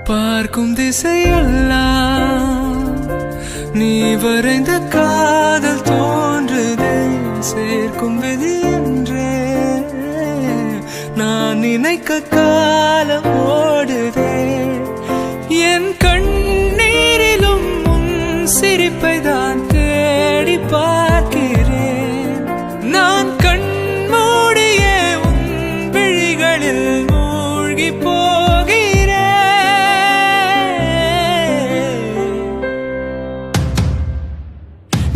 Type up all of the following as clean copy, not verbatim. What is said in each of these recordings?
பார்க்கும் திசையெல்லாம் நீ வரைந்த காதல் தோன்றுதே. சேர்க்கும் விதி என்றே நான் நினைக்க காலம் ஓடுதே. என் கண்ணீரிலும் உன் சிரிப்பை தான் தேடி பார்க்கிறேன். நான் கண்மூடியே உன் விழிகளில் மூழ்கி போகிறேன்.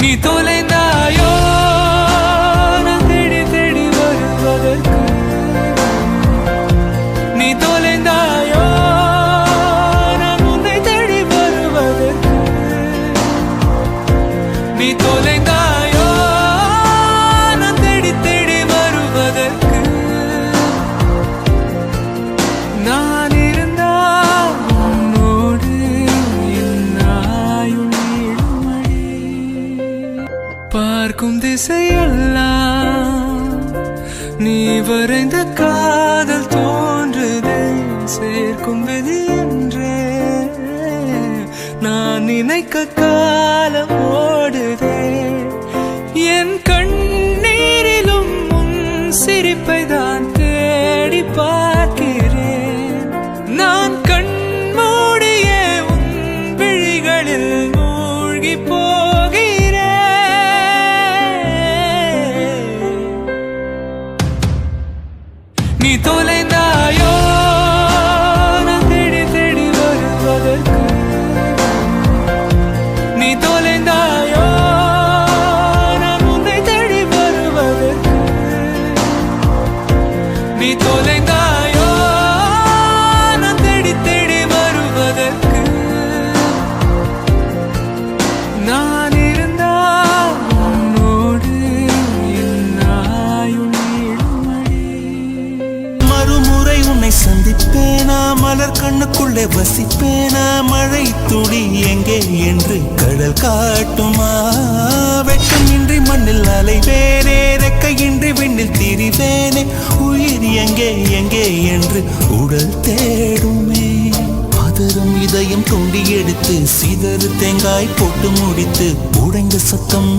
நீ தொலைந்தாயோ நான் தேடி தேடி வருவதற்கு. நீ தொலைந்தாயோ நான் உன்னை தேடி வருவதற்கு. நீ தொலைந்தாயோ நான் தேடி தேடி வருவதற்கு. நான் இருந்தால் உன்னோடு என் ஆயுள் நீளுமடி. பார்க்கும் திசையெல்லாம் நீ வரைந்த காதல் தோன்றுதே. சேர்க்கும் விதி என்றே நான் நினைக்க காலம் ஓடுதே. என் கண்ணீரிலும் உன் சிரிப்பை தான் தேடி பார்க்கிறேன். நான் கண்மூடியே உன் விழிகளில் மூழ்கி போகிறேன். நீ தொலைந்தாயோ நான் தேடி தேடி வருவதற்கு. நீ தொலைந்தாயோ நான் உன்னை தேடி வருவதற்கு. நீ தொலைந்தாயோ நான் தேடி தேடி வருவதற்கு. நான் இருந்தால் உன்னோடு என் ஆயுள் நீளுமடி. மறுமுறை உன்னை சந்திப்பேனா, மலர் கண்ணுக்குள்ளே வசிப்பேனா, மழை துளி எங்கே என்று கடல் காட்டுமா. வெட்கமின்றி மண்ணில் அலைவேனே, ரெக்கையின்றி விண்ணில் திரிவேனே, உயிர் எங்கே எங்கே என்று உடல் தேடுமே. பதறும் இதயம் தோண்டி எடுத்து சிதறு தேங்காய் போட்டு முடித்து உடைந்த சத்தம்